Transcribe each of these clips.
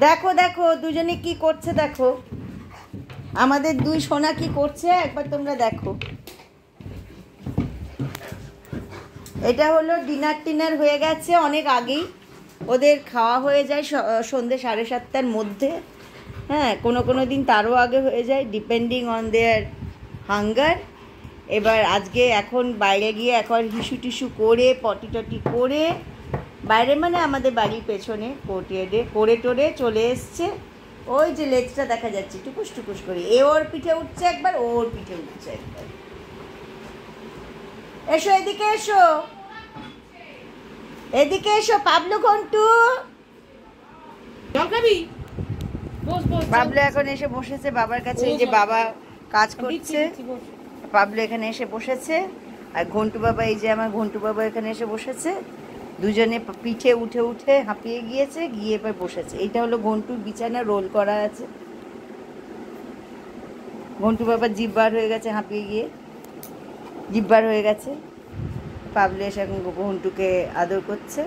দেখো দেখো দুজনে কি করছে, দেখো আমাদের দুই সোনা কি করছে একবার তোমরা দেখো। এটা হলো ডিনার টিনার হয়ে গেছে অনেক আগেই, ওদের খাওয়া হয়ে যায় সন্ধ্যে 7:30টার মধ্যে। হ্যাঁ, কোনো কোনো দিন তারও আগে হয়ে যায়, ডিপেন্ডিং অন দেয়ার হাঙ্গার। এবার আজকে এখন বাইরে গিয়ে একবার হিসু টিসু করে পটি টটি করে, বাইরে মানে আমাদের বাড়ির পেছনে কোর্টইয়ার্ডে করে টোরে চলে এসছে। ওই যে লেজটা দেখা যাচ্ছে টুকুস টুকুস করে, এ ওর পিঠে উঠছে একবার, ওর পিঠে উঠছে একবার। এসো এদিকে, এসো এদিকে এসো পাবলু, ঘন্টু পাবলু এখন এসে বসেছে বাবার কাছে। এই যে বাবা কাজ করছে, পাবলু এখানে এসে বসেছে, আর ঘন্টু বাবা, এই যে আমার ঘন্টু বাবা এখানে এসে বসেছে। দুজনে পিঠে উঠে উঠে হাঁপিয়ে গিয়েছে, গিয়ে এবার বসেছে। এইটা হলো ঘন্টুর বিছানা, রোল করা আছে। ঘন্টু বাবা জিভ বার হয়ে গেছে, হাঁপিয়ে গিয়ে জিভ বার হয়ে গেছে। পাবলু এসে এখন ঘন্টুকে আদর করছে।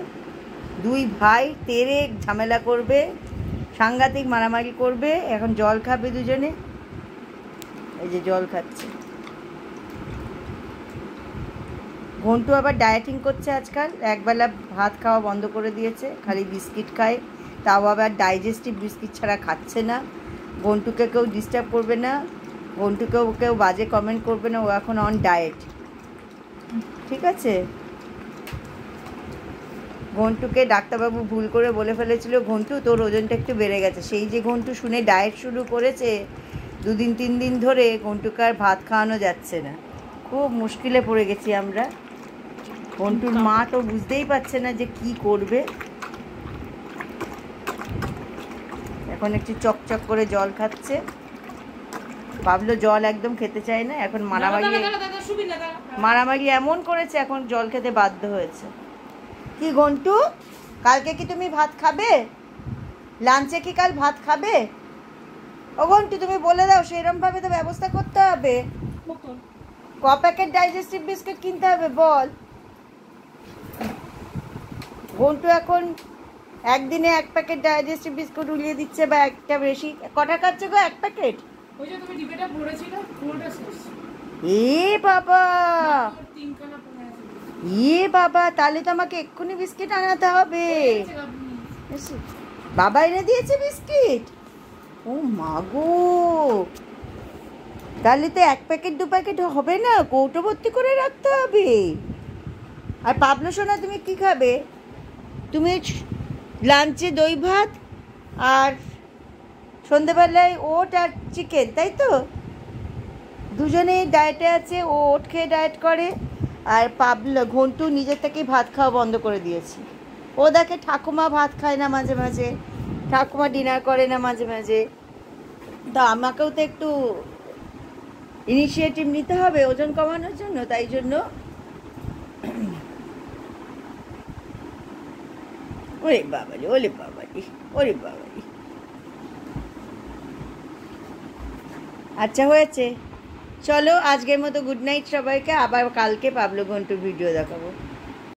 দুই ভাই তেরে ঝামেলা করবে, সাংঘাতিক মারামারি করবে। এখন জল খাবে দুজনে, এই যে জল খাচ্ছে। ঘন্টু আবার ডায়েটিং করছে আজকাল, একবেলা ভাত খাওয়া বন্ধ করে দিয়েছে, খালি বিস্কিট খায়, তাও আবার ডাইজেস্টিভ বিস্কিট ছাড়া খাচ্ছে না। ঘন্টুকে কেউ ডিস্টার্ব করবে না, ঘন্টুকেও কেউ বাজে কমেন্ট করবে না, ও এখন অন ডায়েট, ঠিক আছে? ঘন্টুকে ডাক্তারবাবু ভুল করে বলে ফেলেছিল, ঘন্টু তোর ওজনটা একটু বেড়ে গেছে। সেই যে ঘন্টু শুনে ডায়েট শুরু করেছে, 2 দিন 3 দিন ধরে ঘন্টুকে আর ভাত খাওয়ানো যাচ্ছে না। খুব মুশকিলে পড়ে গেছি আমরা। ঘন্টুর মা তো বুঝতেই পারছে না যে কি করবে। এখন একটু চকচক করে জল খাচ্ছে। পাবলু জল একদম খেতে চায় না, এখন মারামারি এমন করেছে, এখন জল খেতে বাধ্য হয়েছে। কি ঘন্টু, কালকে কি তুমি ভাত খাবে? লাঞ্চে কি কাল ভাত খাবে? ও ঘন্টু তুমি বলে দাও, সেরকমভাবে তো ব্যবস্থা করতে হবে। ক প্যাকেট ডাইজেস্টিভ বিস্কিট কিনতে হবে বল? ঘন্টু এখন একদিনে 1 প্যাকেট ডাইজেস্টিভ বিস্কুট উলিয়ে দিচ্ছে, বা একটা বেশি। কটা খাচ্ছে গো 1 প্যাকেট? এ বাবা, বাবা, তাহলে তো আমাকে এক্ষুনি বিস্কিট আনাতে হবে। বাবা এনে দিয়েছে বিস্কিট? ও মা গো, তাহলে তো 1 প্যাকেট 2 প্যাকেট হবে না, কৌটো ভর্তি করে রাখতে হবে। আর পাবলু সোনা তুমি কি খাবে? তুমি লাঞ্চে দই ভাত, আর সন্ধেবেলায় ওট আর চিকেন, তাই তো? দুজনেই ডায়েটে আছে, ও ওট খেয়ে ডায়েট করে, আর পাবলু ঘন্টু নিজের থেকেই ভাত খাওয়া বন্ধ করে দিয়েছে। ও দেখে ঠাকুমা ভাত খায় না মাঝে মাঝে, ঠাকুমা ডিনার করে না মাঝে মাঝে, তা আমাকেও তো একটু ইনিশিয়েটিভ নিতে হবে ওজন কমানোর জন্য, তাই জন্য। ওরে বাবারি, ওরে বাবারি, ওরে বাবারি। আচ্ছা হয়েছে, চলো আজকের মতো গুড নাইট সবাইকে। আবার কালকে পাবলু ঘন্টুর ভিডিও দেখাবো।